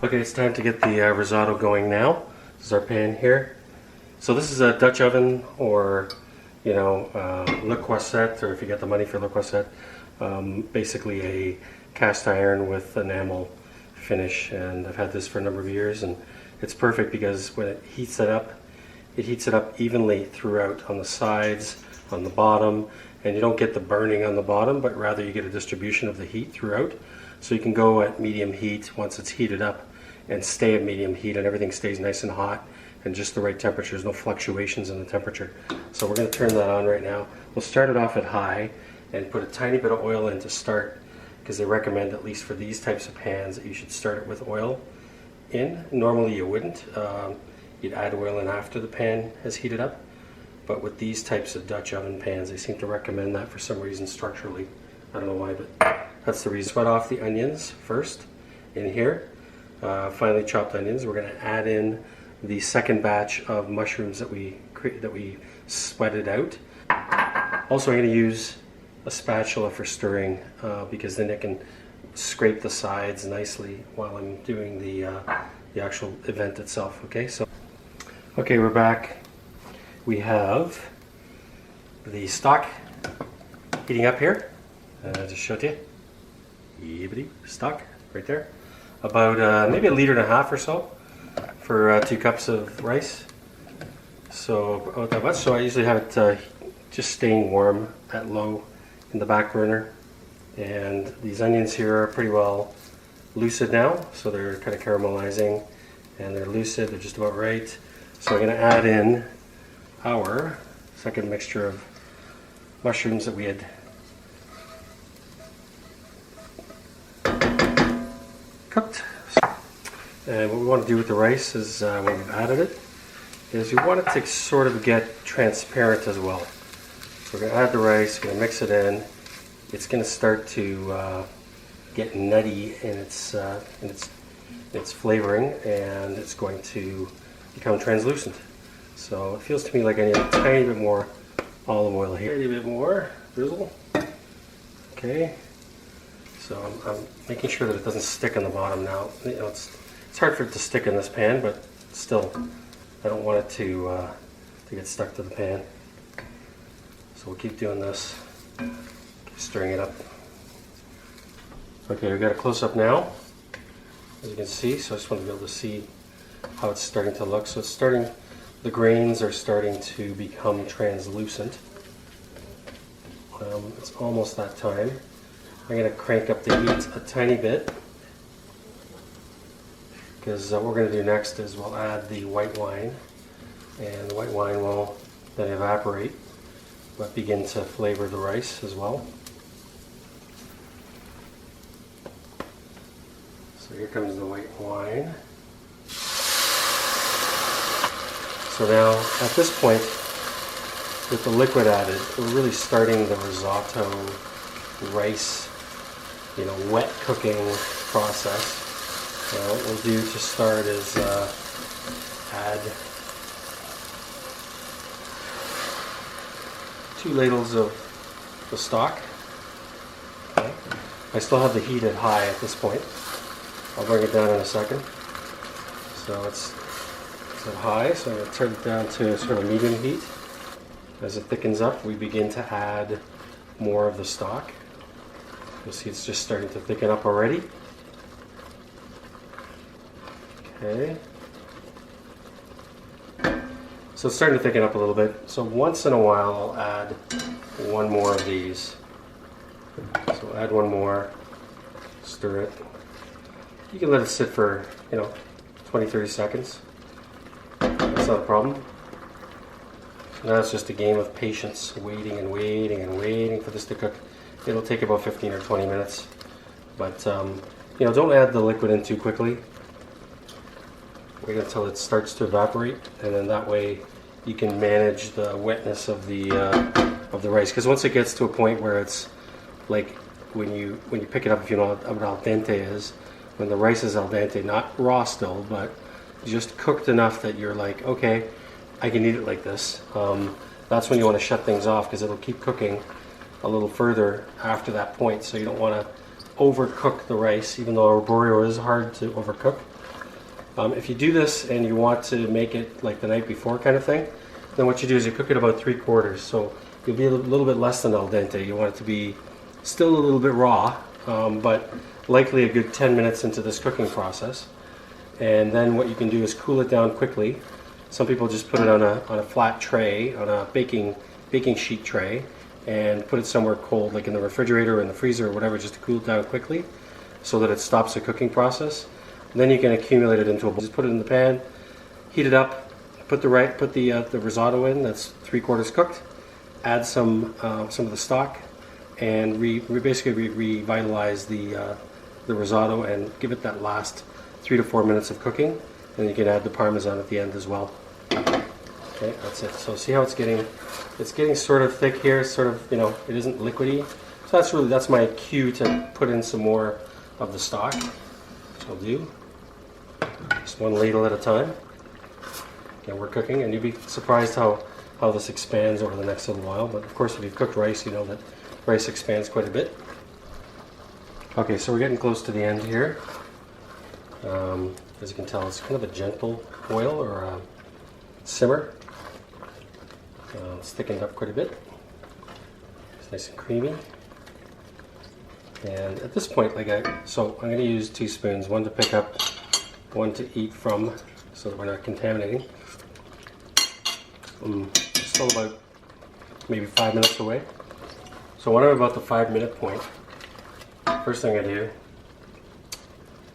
Okay, it's time to get the risotto going now. This is our pan here. So this is a Dutch oven, or Le Croisette, or if you get the money for Le Croisette, basically a cast iron with enamel finish. And I've had this for a number of years, and it's perfect because when it heats it up evenly throughout, on the sides, on the bottom, and you don't get the burning on the bottom, but rather you get a distribution of the heat throughout. So you can go at medium heat once it's heated up and stay at medium heat, and everything stays nice and hot and just the right temperature. There's no fluctuations in the temperature. So we're going to turn that on right now. We'll start it off at high and put a tiny bit of oil in to start, because they recommend, at least for these types of pans, that you should start it with oil in. Normally you wouldn't. You'd add oil in after the pan has heated up. But with these types of Dutch oven pans, they seem to recommend that for some reason structurally. I don't know why, but that's the reason. Sweat off the onions first in here. Finely chopped onions. We're going to add in the second batch of mushrooms that we sweated out. Also, I'm going to use a spatula for stirring, because then it can scrape the sides nicely while I'm doing the actual event itself. Okay, we're back. We have the stock heating up here. I just showed you. Stock right there. About maybe 1.5 liters or so for 2 cups of rice. So about that much. So I usually have it just staying warm at low in the back burner. And these onions here are pretty well lucid now, so they're kind of caramelizing and they're lucid. They're just about right. So I'm going to add in our second mixture of mushrooms that we had cooked. And what we want to do with the rice is, when we've added it, is we want it to sort of get transparent as well. So we're going to add the rice, going to mix it in. It's going to start to get nutty in its flavoring, and it's going to become translucent. So it feels to me like I need a tiny bit more olive oil here. A tiny bit more drizzle. Okay. So I'm making sure that it doesn't stick on the bottom now. It's hard for it to stick in this pan, but still, I don't want it to get stuck to the pan. So we'll keep doing this, keep stirring it up. Okay, we got a close up now, as you can see. So I just want to be able to see how it's starting to look. So it's starting. The grains are starting to become translucent. It's almost that time. I'm going to crank up the heat a tiny bit, because what we're going to do next is we'll add the white wine, and the white wine will then evaporate but begin to flavor the rice as well. So here comes the white wine. So now, at this point, with the liquid added, we're really starting the risotto rice, wet cooking process. What we'll do to start is add 2 ladles of the stock. Okay. I still have the heat at high at this point. I'll bring it down in a second. So it's at high, so I'm going to turn it down to sort of medium heat. As it thickens up, we begin to add more of the stock. You'll see it's just starting to thicken up already. Okay. So it's starting to thicken up a little bit. So once in a while I'll add one more of these. So we'll add one more, stir it. You can let it sit for, 20-30 seconds. That's not a problem. So now it's just a game of patience, waiting and waiting and waiting for this to cook. It'll take about 15 or 20 minutes. But, don't add the liquid in too quickly. Wait until it starts to evaporate, and then that way you can manage the wetness of the rice. Because once it gets to a point where it's like when you pick it up, if you know what al dente is, when the rice is al dente, not raw still, but just cooked enough that you're like, okay, I can eat it like this. That's when you want to shut things off, because it'll keep cooking a little further after that point. So you don't want to overcook the rice, even though arborio is hard to overcook. If you do this and you want to make it like the night before kind of thing, then what you do is you cook it about 3/4. So you'll be a little bit less than al dente. You want it to be still a little bit raw, but likely a good 10 minutes into this cooking process. And then what you can do is cool it down quickly. Some people just put it on a flat tray, on a baking sheet tray, and put it somewhere cold, like in the refrigerator or in the freezer or whatever, just to cool it down quickly so that it stops the cooking process. And then you can accumulate it into a bowl. Just put it in the pan, heat it up, put the risotto in that's 3/4 cooked, add some of the stock, and basically revitalize the risotto and give it that last 3 to 4 minutes of cooking. And you can add the Parmesan at the end as well. Okay, that's it. So see how it's getting sort of thick here, sort of, you know, it isn't liquidy. So that's my cue to put in some more of the stock, which I'll do. Just one ladle at a time. Okay, we're cooking, and you'll be surprised how this expands over the next little while. But of course, if you've cooked rice, you know that rice expands quite a bit. Okay, so we're getting close to the end here. As you can tell, it's kind of a gentle boil or a simmer. It's thickened up quite a bit. It's nice and creamy. And at this point, so I'm going to use 2 spoons, one to pick up, one to eat from, so that we're not contaminating. Still about maybe 5 minutes away. So when I'm about the 5-minute point, first thing I do,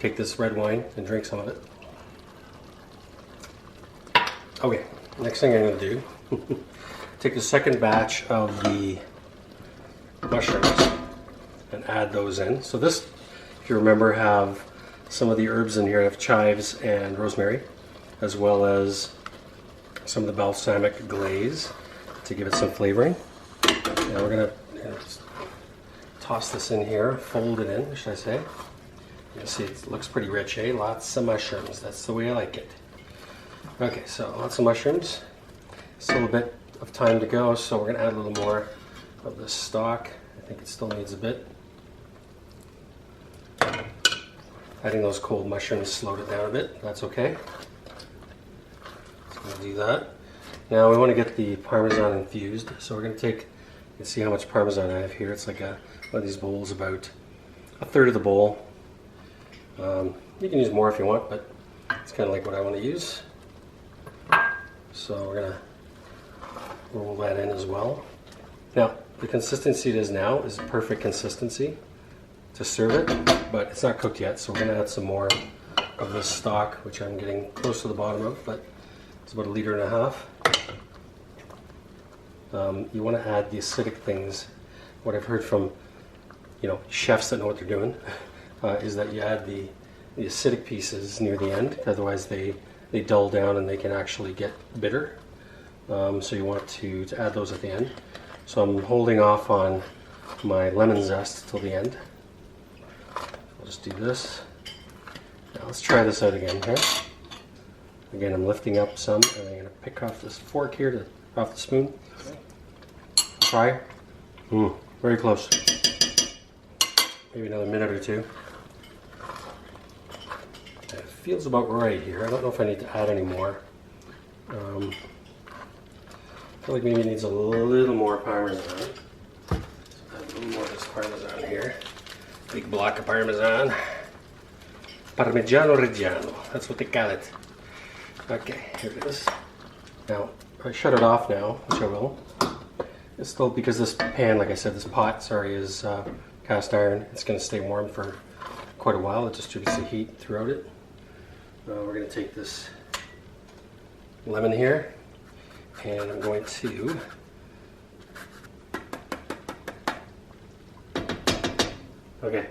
take this red wine and drink some of it. Okay, next thing I'm going to do, take the second batch of the mushrooms and add those in. So this, if you remember, have some of the herbs in here. I have chives and rosemary, as well as some of the balsamic glaze to give it some flavoring. Now we're going to toss this in here, fold it in, should I say. You can see it looks pretty rich, eh? Lots of mushrooms. That's the way I like it. Okay, so lots of mushrooms. Still a bit of time to go, so we're going to add a little more of the stock. I think it still needs a bit. Adding those cold mushrooms slowed it down a bit. That's okay. So we'll do that. Now we want to get the Parmesan infused, so we're going to take, you can see how much Parmesan I have here. It's like one of these bowls, about 1/3 of the bowl. You can use more if you want, but it's kind of like what I want to use. So we're going to roll that in as well. Now, the consistency it is now is a perfect consistency to serve it, but it's not cooked yet, so we're going to add some more of this stock, which I'm getting close to the bottom of, but it's about 1.5 liters. You want to add the acidic things. What I've heard from, you know, chefs that know what they're doing is that you add the acidic pieces near the end, otherwise they dull down and they can actually get bitter. So you want to add those at the end. So I'm holding off on my lemon zest till the end. I'll just do this. Now let's try this out again here. Again, I'm lifting up some, and I'm going to pick off this fork here, off the spoon. Try. Very close. Maybe another minute or two. It feels about right here. I don't know if I need to add any more. I feel like maybe it needs a little more Parmesan. So add a little more of this Parmesan here. Big block of Parmesan. Parmigiano Reggiano. That's what they call it. Okay, here it is. Now, I shut it off now, which I will. It's still, because this pan, like I said, this pot, sorry, is cast iron. It's going to stay warm for quite a while. It distributes the heat throughout it. We're going to take this lemon here, and I'm going to okay.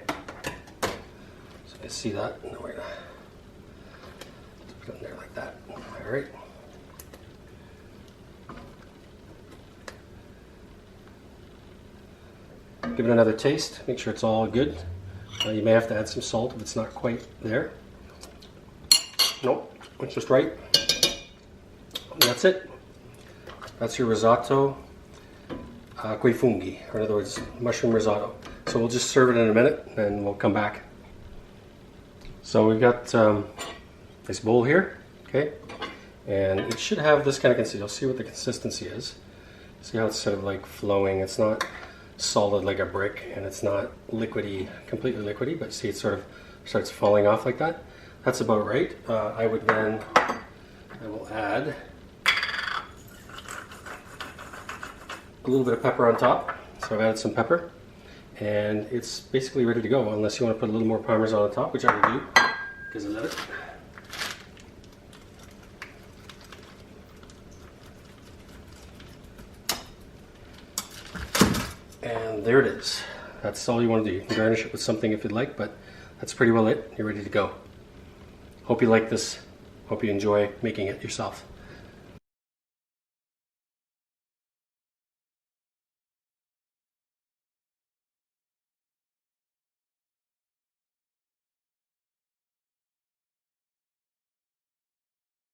So you see that? And we're going to put it in there like that. All right. Give it another taste. Make sure it's all good. You may have to add some salt if it's not quite there. Nope, it's just right. And that's it. That's your risotto coi funghi, or in other words, mushroom risotto. So we'll just serve it in a minute, and we'll come back. So we've got Nice bowl here, okay? And it should have this kind of consistency. You'll see what the consistency is. See how it's sort of like flowing. It's not solid like a brick, and it's not liquidy, completely liquidy, but see it sort of starts falling off like that. That's about right. I will add a little bit of pepper on top. So I've added some pepper, and it's basically ready to go, unless you want to put a little more Parmesan on top, which I will do, because I love it. And there it is. That's all you want to do. You can garnish it with something if you'd like, but that's pretty well it. You're ready to go. Hope you like this. Hope you enjoy making it yourself.